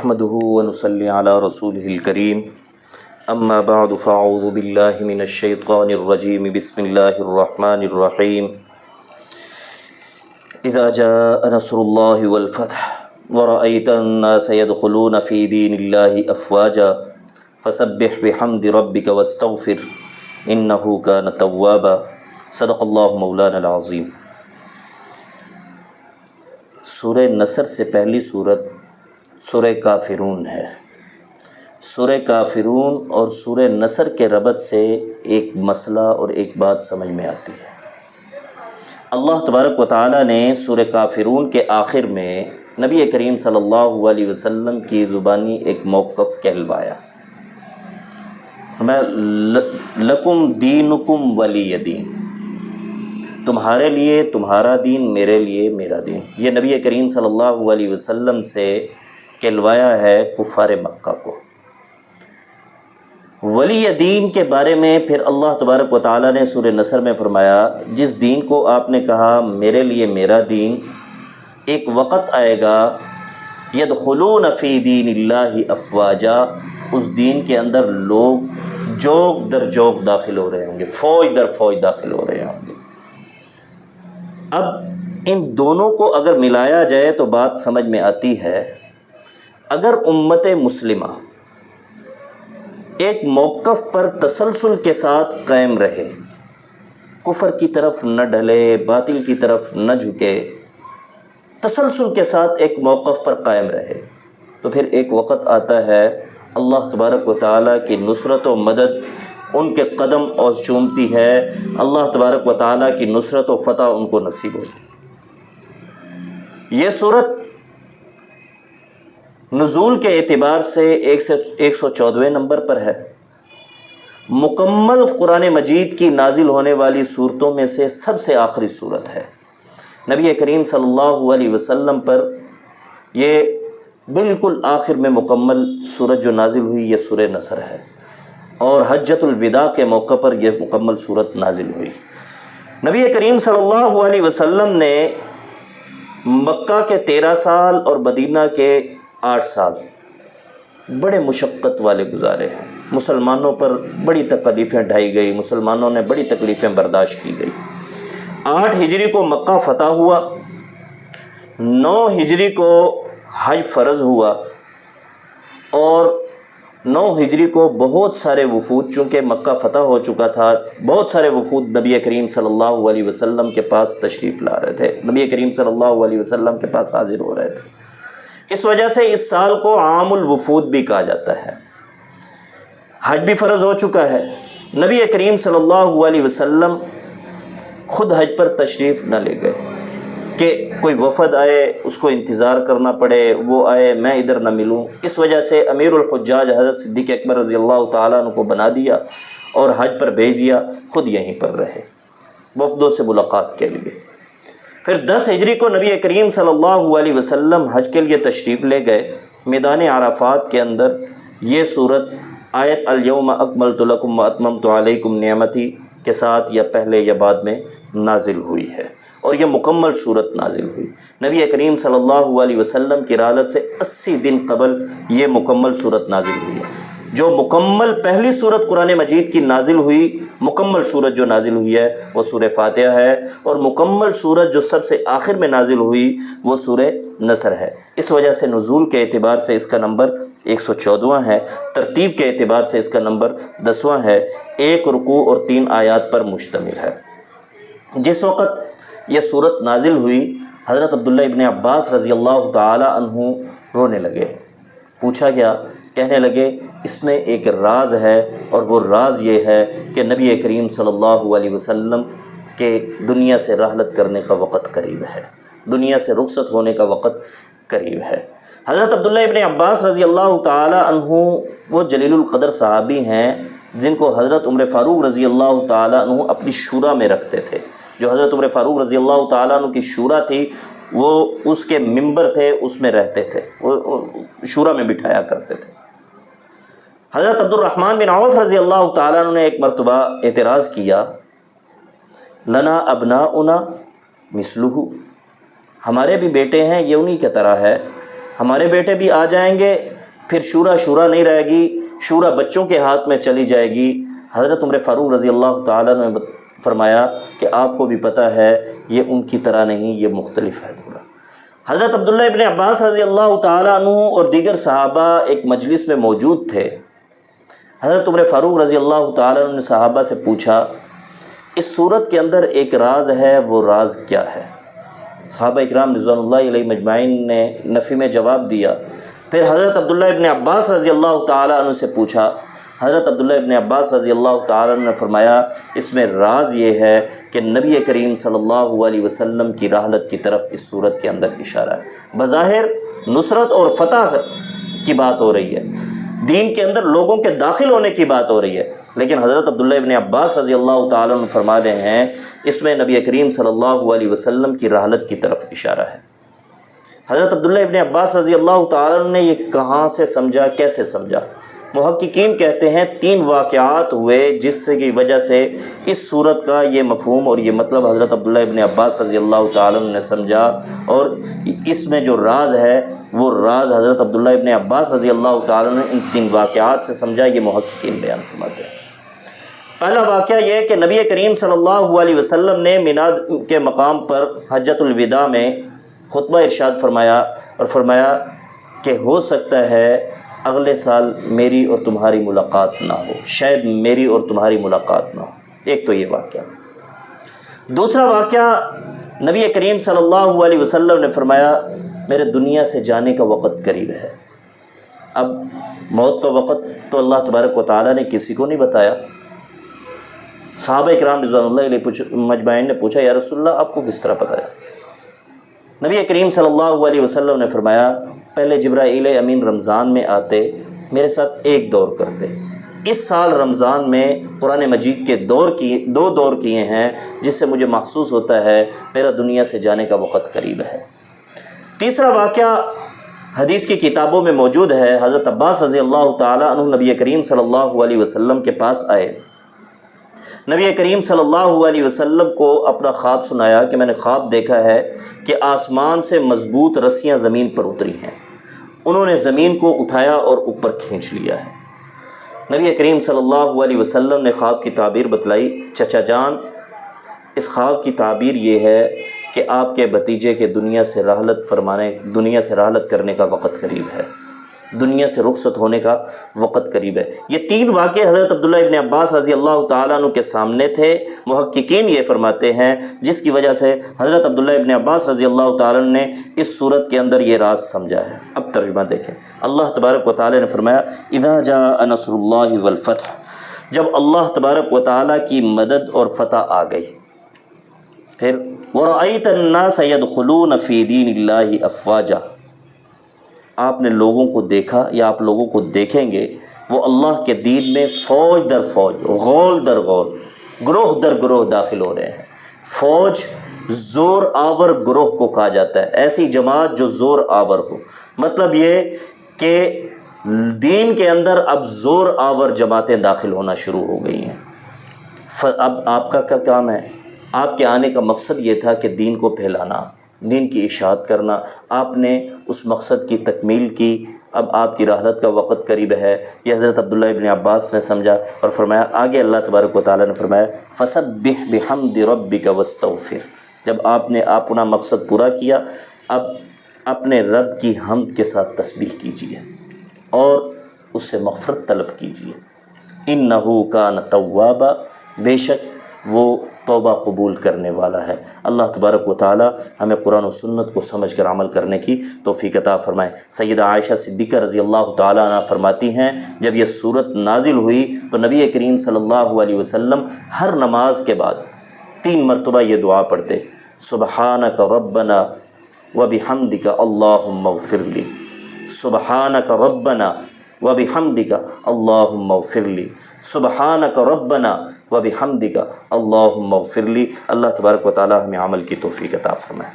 نحمده ونصلي على رسوله الكريم اما بعد فاعوذ بالله من الشيطان الرجيم بسم الله الرحمن الرحيم اذا جاء نصر الله والفتح ورأيت الناس يدخلون في دين الله افواجا فسبح بحمد ربك واستغفر انه كان توابا صدق اللہ مولانا العظیم۔ سورہ نصر سے پہلی سورت سورہ کافرون ہے۔ سورہ کافرون اور سورہ نصر کے ربط سے ایک مسئلہ اور ایک بات سمجھ میں آتی ہے۔ اللہ تبارک و تعالیٰ نے سورہ کافرون کے آخر میں نبی کریم صلی اللہ علیہ وسلم کی زبانی ایک موقف کہلوایا، لکم دینکم ولی دین، تمہارے لیے تمہارا دین، میرے لیے میرا دین۔ یہ نبی کریم صلی اللہ علیہ وسلم سے کہلوایا ہے کفار مکہ کو۔ ولی دین کے بارے میں پھر اللہ تبارک و تعالیٰ نے سورہ نصر میں فرمایا، جس دین کو آپ نے کہا میرے لیے میرا دین، ایک وقت آئے گا یدخلون فی دین اللہ افواجا، اس دین کے اندر لوگ جوگ در جوگ داخل ہو رہے ہوں گے، فوج در فوج داخل ہو رہے ہوں گے۔ اب ان دونوں کو اگر ملایا جائے تو بات سمجھ میں آتی ہے۔ اگر امت مسلمہ ایک موقف پر تسلسل کے ساتھ قائم رہے، کفر کی طرف نہ ڈھلے، باطل کی طرف نہ جھکے، تسلسل کے ساتھ ایک موقف پر قائم رہے، تو پھر ایک وقت آتا ہے اللہ تبارک و تعالیٰ کی نصرت و مدد ان کے قدم اور چومتی ہے، اللہ تبارک و تعالیٰ کی نصرت و فتح ان کو نصیب ہوتی۔ یہ سورت نزول کے اعتبار سے 114ویں نمبر پر ہے۔ مکمل قرآن مجید کی نازل ہونے والی صورتوں میں سے سب سے آخری صورت ہے۔ نبی کریم صلی اللہ علیہ وسلم پر یہ بالکل آخر میں مکمل صورت جو نازل ہوئی یہ سورہ نصر ہے، اور حجۃ الوداع کے موقع پر یہ مکمل صورت نازل ہوئی۔ نبی کریم صلی اللہ علیہ وسلم نے مکہ کے 13 سال اور مدینہ کے 8 سال بڑے مشقت والے گزارے ہیں۔ مسلمانوں پر بڑی تکلیفیں ڈھائی گئی، مسلمانوں نے بڑی تکلیفیں برداشت کی گئی۔ 8 ہجری کو مکہ فتح ہوا، 9 ہجری کو حج فرض ہوا، اور 9 ہجری کو بہت سارے وفود، چونکہ مکہ فتح ہو چکا تھا، بہت سارے وفود نبی کریم صلی اللہ علیہ وسلم کے پاس تشریف لا رہے تھے، نبی کریم صلی اللہ علیہ وسلم کے پاس حاضر ہو رہے تھے۔ اس وجہ سے اس سال کو عام الوفود بھی کہا جاتا ہے۔ حج بھی فرض ہو چکا ہے، نبی کریم صلی اللہ علیہ وسلم خود حج پر تشریف نہ لے گئے کہ کوئی وفد آئے اس کو انتظار کرنا پڑے، وہ آئے میں ادھر نہ ملوں۔ اس وجہ سے امیر الحجاج حضرت صدیق اکبر رضی اللہ تعالیٰ عنہ کو بنا دیا اور حج پر بھیج دیا، خود یہیں پر رہے وفدوں سے ملاقات کے لیے۔ پھر 10 ہجری کو نبی کریم صلی اللہ علیہ وسلم حج کے لیے تشریف لے گئے۔ میدان عرفات کے اندر یہ صورت آیت الیوم اکملت لکم واتممت علیکم نعمتی کے ساتھ یا پہلے یا بعد میں نازل ہوئی ہے، اور یہ مکمل صورت نازل ہوئی۔ نبی کریم صلی اللہ علیہ وسلم کی رحلت سے 80 دن قبل یہ مکمل صورت نازل ہوئی ہے۔ جو مکمل پہلی صورت قرآن مجید کی نازل ہوئی، مکمل صورت جو نازل ہوئی ہے وہ سورہ فاتحہ ہے، اور مکمل صورت جو سب سے آخر میں نازل ہوئی وہ سورہ نصر ہے۔ اس وجہ سے نزول کے اعتبار سے اس کا نمبر 114واں ہے، ترتیب کے اعتبار سے اس کا نمبر 10واں ہے، 1 رکوع اور 3 آیات پر مشتمل ہے۔ جس وقت یہ صورت نازل ہوئی، حضرت عبداللہ ابن عباس رضی اللہ تعالی عنہ رونے لگے۔ پوچھا گیا، کہنے لگے اس میں ایک راز ہے، اور وہ راز یہ ہے کہ نبی کریم صلی اللہ علیہ وسلم کے دنیا سے رحلت کرنے کا وقت قریب ہے، دنیا سے رخصت ہونے کا وقت قریب ہے۔ حضرت عبداللہ ابن عباس رضی اللہ تعالی عنہ وہ جلیل القدر صحابی ہیں جن کو حضرت عمر فاروق رضی اللہ تعالی عنہ اپنی شورا میں رکھتے تھے۔ جو حضرت عمر فاروق رضی اللہ تعالیٰ عنہ کی شورا تھی، وہ اس کے ممبر تھے، اس میں رہتے تھے، وہ شورا میں بٹھایا کرتے تھے۔ حضرت عبد الرحمن بن عوف رضی اللہ تعالیٰ عنہ نے ایک مرتبہ اعتراض کیا، لنا ابناؤنا مثلہ، ہمارے بھی بیٹے ہیں، یہ انہی کی طرح ہے، ہمارے بیٹے بھی آ جائیں گے پھر شورا نہیں رہے گی، شورا بچوں کے ہاتھ میں چلی جائے گی۔ حضرت عمر فاروق رضی اللہ تعالیٰ نے فرمایا کہ آپ کو بھی پتہ ہے یہ ان کی طرح نہیں، یہ مختلف ہے تھوڑا۔ حضرت عبداللہ ابن عباس رضی اللہ تعالیٰ عنہ اور دیگر صحابہ ایک مجلس میں موجود تھے۔ حضرت عمر فاروق رضی اللہ تعالیٰ عنہ نے صحابہ سے پوچھا اس صورت کے اندر ایک راز ہے، وہ راز کیا ہے؟ صحابہ اکرام رضوان اللہ علیہ مجمعین نے نفی میں جواب دیا۔ پھر حضرت عبداللہ ابن عباس رضی اللہ تعالیٰ عنہ سے پوچھا۔ حضرت عبداللہ ابن عباس رضی اللہ تعالیٰ عنہ نے فرمایا اس میں راز یہ ہے کہ نبی کریم صلی اللہ علیہ وسلم کی رحلت کی طرف اس صورت کے اندر اشارہ ہے۔ بظاہر نصرت اور فتح کی بات ہو رہی ہے، دین کے اندر لوگوں کے داخل ہونے کی بات ہو رہی ہے، لیکن حضرت عبداللہ ابن عباس رضی اللہ تعالیٰ عنہ فرما رہے ہیں اس میں نبی کریم صلی اللہ علیہ وسلم کی رحلت کی طرف اشارہ ہے۔ حضرت عبداللہ ابن عباس رضی اللہ تعالیٰ عنہ نے یہ کہاں سے سمجھا، کیسے سمجھا؟ محققین کہتے ہیں 3 واقعات ہوئے جس کی وجہ سے اس صورت کا یہ مفہوم اور یہ مطلب حضرت عبداللہ ابن عباس رضی اللہ تعالیٰ عنہ نے سمجھا، اور اس میں جو راز ہے وہ راز حضرت عبداللہ ابن عباس رضی اللہ تعالیٰ عنہ نے ان 3 واقعات سے سمجھا، یہ محققین بیان فرماتے ہیں۔ پہلا واقعہ یہ ہے کہ نبی کریم صلی اللہ علیہ وسلم نے میلاد کے مقام پر حجۃ الوداع میں خطبہ ارشاد فرمایا اور فرمایا کہ ہو سکتا ہے اگلے سال میری اور تمہاری ملاقات نہ ہو، شاید میری اور تمہاری ملاقات نہ ہو۔ ایک تو یہ واقعہ۔ دوسرا واقعہ، نبی کریم صلی اللہ علیہ وسلم نے فرمایا میرے دنیا سے جانے کا وقت قریب ہے۔ اب موت کا وقت تو اللہ تبارک و تعالیٰ نے کسی کو نہیں بتایا۔ صحابہ اکرام رضوان اللہ علیہ مجمعین نے پوچھا یا رسول اللہ آپ کو کس طرح پتہ ہے؟ نبی کریم صلی اللہ علیہ وسلم نے فرمایا پہلے جبرائیل امین رمضان میں آتے، میرے ساتھ ایک دور کرتے۔ اس سال رمضان میں قرآن مجید کے 2 دور کیے ہیں جس سے مجھے محسوس ہوتا ہے میرا دنیا سے جانے کا وقت قریب ہے۔ تیسرا واقعہ حدیث کی کتابوں میں موجود ہے۔ حضرت عباس رضی اللہ تعالیٰ عنہ نبی کریم صلی اللہ علیہ وسلم کے پاس آئے۔ نبی کریم صلی اللہ علیہ وسلم کو اپنا خواب سنایا کہ میں نے خواب دیکھا ہے کہ آسمان سے مضبوط رسیاں زمین پر اتری ہیں، انہوں نے زمین کو اٹھایا اور اوپر کھینچ لیا ہے۔ نبی کریم صلی اللہ علیہ وسلم نے خواب کی تعبیر بتلائی، چچا جان اس خواب کی تعبیر یہ ہے کہ آپ کے بھتیجے کے دنیا سے رحلت کرنے کا وقت قریب ہے، دنیا سے رخصت ہونے کا وقت قریب ہے۔ یہ 3 واقعے حضرت عبداللہ ابن عباس رضی اللہ تعالیٰ عنہ کے سامنے تھے۔ محققین یہ فرماتے ہیں جس کی وجہ سے حضرت عبداللہ ابن عباس رضی اللہ تعالیٰ عنہ نے اس صورت کے اندر یہ راز سمجھا ہے۔ اب ترجمہ دیکھیں۔ اللہ تبارک و تعالیٰ نے فرمایا اذا جاء نصر اللہ والفتح، جب اللہ تبارک و تعالیٰ کی مدد اور فتح آ گئی۔ پھر وَرَأَيْتَ النَّاسَ يَدْخُلُونَ فِي دِينِ اللَّهِ أَفْوَاجًا، آپ نے لوگوں کو دیکھا یا آپ لوگوں کو دیکھیں گے وہ اللہ کے دین میں فوج در فوج، غول در غول، گروہ در گروہ داخل ہو رہے ہیں۔ فوج زور آور گروہ کو کہا جاتا ہے، ایسی جماعت جو زور آور ہو۔ مطلب یہ کہ دین کے اندر اب زور آور جماعتیں داخل ہونا شروع ہو گئی ہیں۔ اب آپ کا کیا کام ہے؟ آپ کے آنے کا مقصد یہ تھا کہ دین کو پھیلانا، دین کی اشاعت کرنا۔ آپ نے اس مقصد کی تکمیل کی، اب آپ کی رحلت کا وقت قریب ہے۔ یہ حضرت عبداللہ ابن عباس نے سمجھا اور فرمایا، آگے اللہ تبارک و تعالیٰ نے فرمایا فَسَبِّحْ بِحَمْدِ رَبِّكَ وَاسْتَغْفِرْ، جب آپ نے اپنا مقصد پورا کیا اب اپنے رب کی حمد کے ساتھ تسبیح کیجیے اور اس سے مغفرت طلب کیجیے۔ إِنَّهُ كَانَ تَوَّابًا، بے شک وہ توبہ قبول کرنے والا ہے۔ اللہ تبارک و تعالی ہمیں قرآن و سنت کو سمجھ کر عمل کرنے کی توفیق عطا فرمائے۔ سیدہ عائشہ صدیقہ رضی اللہ تعالیٰ عنہ فرماتی ہیں جب یہ صورت نازل ہوئی تو نبی کریم صلی اللہ علیہ وسلم ہر نماز کے بعد 3 مرتبہ یہ دعا پڑھتے، سبحانک ربنا وبحمدک اللہم اغفر لی، سبحانک ربنا وبحمدک اللہم اغفر لی، سبحانک ربنا وبحمدک اللہم اغفر لی۔ اللہ تبارک و تعالی ہمیں عمل کی توفیق عطا فرمائے۔